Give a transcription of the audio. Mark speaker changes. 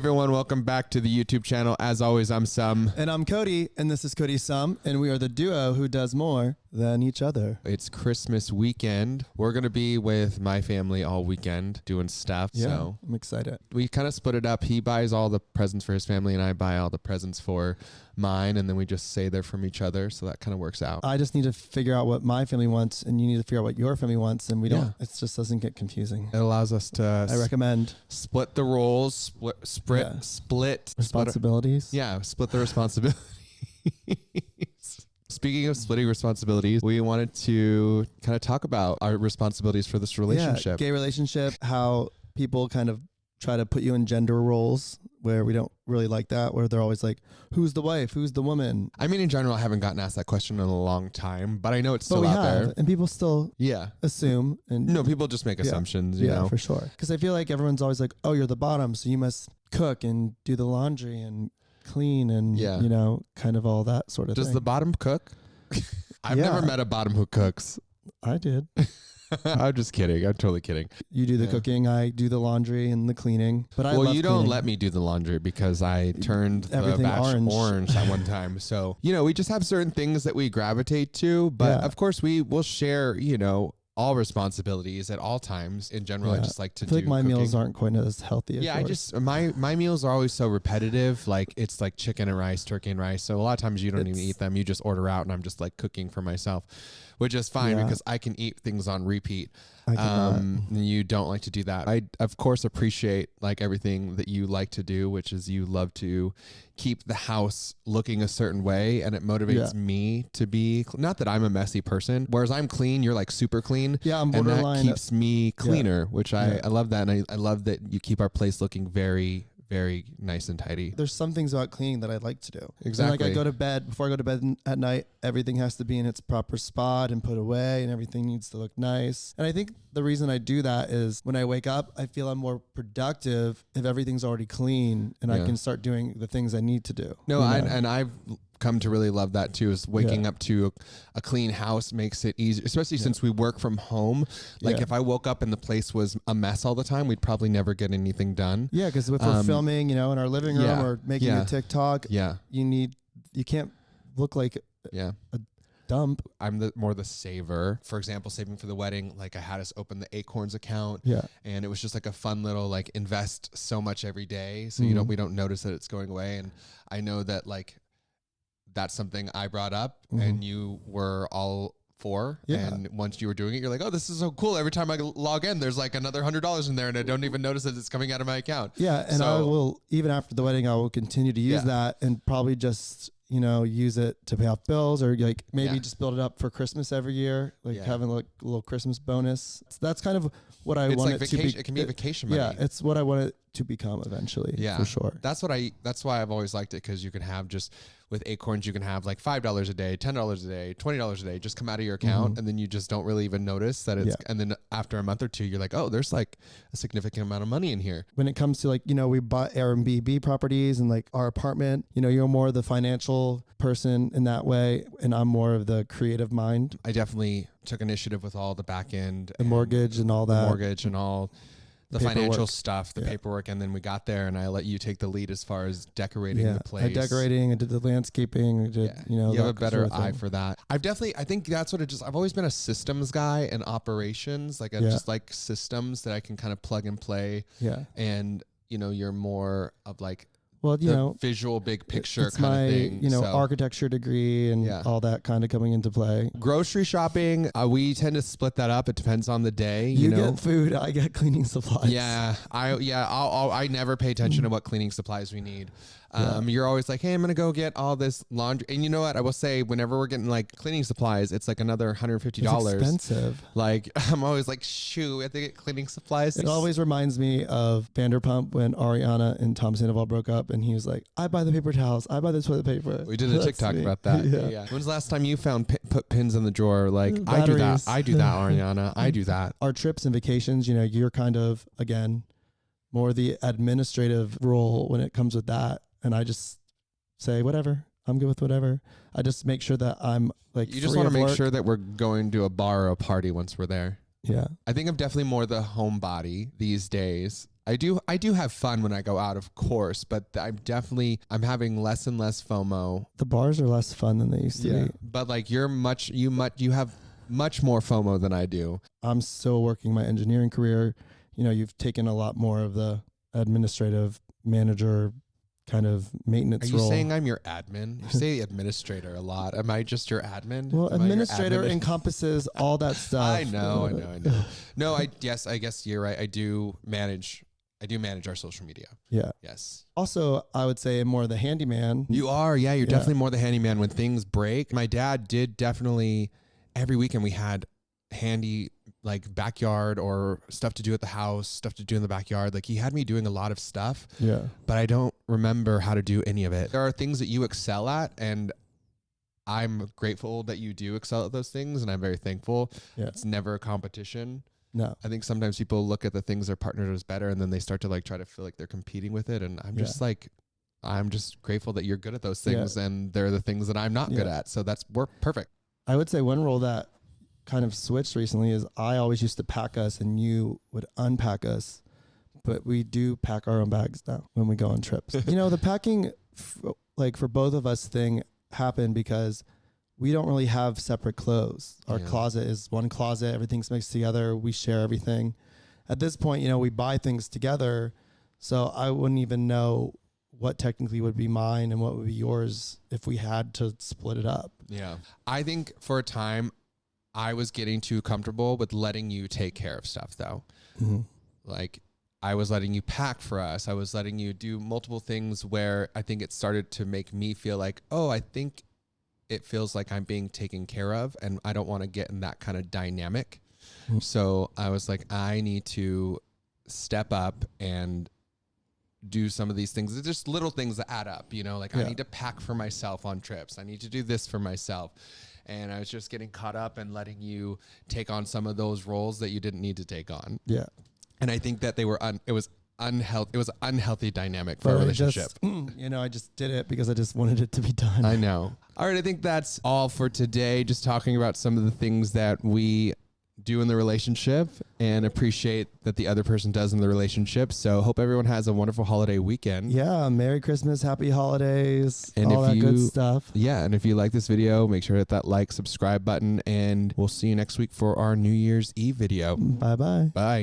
Speaker 1: everyone, welcome back to the YouTube channel. As always, I'm Sum.
Speaker 2: And I'm Cody, and this is Cody Sum, and we are the duo who does more than each other.
Speaker 1: It's Christmas weekend. We're going to be with my family all weekend doing stuff.
Speaker 2: Yeah,
Speaker 1: so
Speaker 2: I'm excited.
Speaker 1: we kind of split it up. He buys all the presents for his family, and I buy all the presents for mine, and then we just say they're from each other, so that kind of works out.
Speaker 2: I just need to figure out what my family wants, and you need to figure out what your family wants, and we don't. It just doesn't get confusing.
Speaker 1: It allows us to
Speaker 2: I recommend
Speaker 1: split the roles, split
Speaker 2: responsibilities.
Speaker 1: Split the responsibilities. Speaking of splitting responsibilities, we wanted to kind of talk about our responsibilities for this relationship.
Speaker 2: Gay relationship, how people kind of try to put you in gender roles where we don't really like that, where they're always like, who's the wife? Who's the woman?
Speaker 1: I mean, in general, I haven't gotten asked that question in a long time, but I know it's still out there.
Speaker 2: And people still assume. And
Speaker 1: no, people just make assumptions, you know.
Speaker 2: For sure. Because I feel like everyone's always like, oh, you're the bottom, so you must cook and do the laundry and clean and, you know, kind of all that sort of thing.
Speaker 1: Does the bottom cook? I've never met a bottom who cooks.
Speaker 2: I did.
Speaker 1: I'm just kidding. I'm totally kidding.
Speaker 2: You do the cooking. I do the laundry and the cleaning. But I love
Speaker 1: you don't
Speaker 2: cleaning.
Speaker 1: let me do the laundry because I turned
Speaker 2: everything
Speaker 1: the orange at one time. So, you know, we just have certain things that we gravitate to. But of course, we will share, you know, all responsibilities at all times. In general, I just like to do
Speaker 2: like my
Speaker 1: cooking.
Speaker 2: meals aren't quite as healthy as
Speaker 1: yours. My meals are always so repetitive. Like it's like chicken and rice, turkey and rice. So a lot of times you don't even eat them. You just order out, and I'm just like cooking for myself, which is fine because I can eat things on repeat. And you don't like to do that. I of course appreciate like everything that you like to do, which is you love to keep the house looking a certain way, and it motivates me to be, not that I'm a messy person, whereas I'm clean, you're like super clean.
Speaker 2: Yeah, I'm borderline.
Speaker 1: And that keeps me cleaner, which I love that. And I love that you keep our place looking very, very nice and tidy.
Speaker 2: There's some things about cleaning that I like to do.
Speaker 1: Exactly.
Speaker 2: And like I go to bed, before I go to bed at night, everything has to be in its proper spot and put away, and everything needs to look nice. And I think the reason I do that is when I wake up, I feel I'm more productive if everything's already clean and I can start doing the things I need to do.
Speaker 1: No, and I've come to really love that too, is waking up to a clean house makes it easier, especially since we work from home. Like if I woke up and the place was a mess all the time, we'd probably never get anything done. Yeah,
Speaker 2: because if we're filming, you know, in our living room or making a TikTok, you can't look like a dump.
Speaker 1: I'm more the saver. For example, saving for the wedding, like I had us open the Acorns account, and it was just like a fun little like invest so much every day, so we don't notice that it's going away. And I know that like that's something I brought up and you were all for. And once you were doing it, you're like, oh, this is so cool. Every time I log in, there's like another $100 in there and I don't even notice that it's coming out of my account.
Speaker 2: Yeah. And I will, even after the wedding, I will continue to use that and probably just, you know, use it to pay off bills, or like maybe just build it up for Christmas every year, like having like a little Christmas bonus. So that's kind of what I want it to be.
Speaker 1: It can be vacation money.
Speaker 2: Yeah, it's what I want it to become eventually. Yeah, for sure.
Speaker 1: That's why I've always liked it, because you can have just with Acorns, you can have like $5 a day, $10 a day, $20 a day, just come out of your account, and then you just don't really even notice that it's. And then after a month or two, you're like, oh, there's like a significant amount of money in here.
Speaker 2: When it comes to like, you know, we bought Airbnb properties and like our apartment, you know, you're more the financial person in that way, and I'm more of the creative mind.
Speaker 1: I definitely took initiative with all the back end,
Speaker 2: the mortgage and all that,
Speaker 1: the financial stuff, the paperwork, and then we got there, and I let you take the lead as far as decorating the place. I did the landscaping. You know, you have a better eye for that. I think that's what it just. I've always been a systems guy and operations. Like I just like systems that I can kind of plug and play. Yeah, and you know, you're more of like. Well, you know, visual big picture kind of thing.
Speaker 2: You know, architecture degree and all that kind of coming into play.
Speaker 1: Grocery shopping, we tend to split that up. It depends on the day.
Speaker 2: You
Speaker 1: know?
Speaker 2: get food, I get cleaning supplies.
Speaker 1: Yeah, I never pay attention to what cleaning supplies we need. You're always like, hey, I'm gonna go get all this laundry, and you know what? I will say, whenever we're getting like cleaning supplies, it's like another $150.
Speaker 2: It's expensive.
Speaker 1: Like I'm always like, shoot, we have to get cleaning supplies.
Speaker 2: It always reminds me of Vanderpump when Ariana and Tom Sandoval broke up, and he was like, I buy the paper towels, I buy the toilet paper.
Speaker 1: We did a TikTok about that. Yeah. When's the last time you found put pins in the drawer? Like batteries. I do that, Ariana. I do that.
Speaker 2: Our trips and vacations, you know, you're kind of again more the administrative role when it comes with that. And I just say, whatever, I'm good with whatever. I just make sure that I'm like,
Speaker 1: you just want to make sure that we're going to a bar or a party once we're there.
Speaker 2: Yeah.
Speaker 1: I think I'm definitely more the homebody these days. I do have fun when I go out, of course, but I'm having less and less FOMO.
Speaker 2: The bars are less fun than they used to be.
Speaker 1: But like you have much more FOMO than I do.
Speaker 2: I'm still working my engineering career. You know, you've taken a lot more of the administrative manager kind of maintenance
Speaker 1: role. Are you
Speaker 2: role.
Speaker 1: saying I'm your admin? You say administrator a lot. Am I just your admin?
Speaker 2: Well, administrator encompasses all that stuff.
Speaker 1: I know. No, I guess you're right. I do manage our social media.
Speaker 2: Yeah.
Speaker 1: Yes.
Speaker 2: Also, I would say more the handyman.
Speaker 1: You are. Yeah, you're definitely more the handyman when things break. My dad did definitely, every weekend we had handy like backyard or stuff to do at the house, stuff to do in the backyard. Like he had me doing a lot of stuff.
Speaker 2: Yeah.
Speaker 1: But I don't remember how to do any of it. There are things that you excel at, and I'm grateful that you do excel at those things, and I'm very thankful.
Speaker 2: Yeah.
Speaker 1: It's never a competition.
Speaker 2: No.
Speaker 1: I think sometimes people look at the things their partner does better, and then they start to like try to feel like they're competing with it. And I'm just grateful that you're good at those things, and they're the things that I'm not good at. So we're perfect.
Speaker 2: I would say one role that kind of switched recently is I always used to pack us and you would unpack us, but we do pack our own bags now when we go on trips. You know, the packing like for both of us thing happened because we don't really have separate clothes. Our closet is one closet. Everything's mixed together. We share everything. At this point, you know, we buy things together. So I wouldn't even know what technically would be mine and what would be yours if we had to split it up.
Speaker 1: Yeah. I think for a time I was getting too comfortable with letting you take care of stuff though. Mm-hmm. Like I was letting you pack for us. I was letting you do multiple things where I think it started to make me feel like, oh, I think it feels like I'm being taken care of, and I don't want to get in that kind of dynamic. Mm-hmm. So I was like, I need to step up and do some of these things. It's just little things that add up, you know, like I need to pack for myself on trips. I need to do this for myself. And I was just getting caught up and letting you take on some of those roles that you didn't need to take on.
Speaker 2: Yeah.
Speaker 1: And I think that it was unhealthy. It was an unhealthy dynamic for a relationship.
Speaker 2: I just did it because I just wanted it to be done.
Speaker 1: I know. All right. I think that's all for today. Just talking about some of the things that we do in the relationship and appreciate that the other person does in the relationship. So hope everyone has a wonderful holiday weekend.
Speaker 2: Yeah. Merry Christmas, happy holidays, and all that good stuff.
Speaker 1: Yeah. And if you like this video, make sure to hit that like, subscribe button, and we'll see you next week for our New Year's Eve video.
Speaker 2: Bye-bye.
Speaker 1: Bye.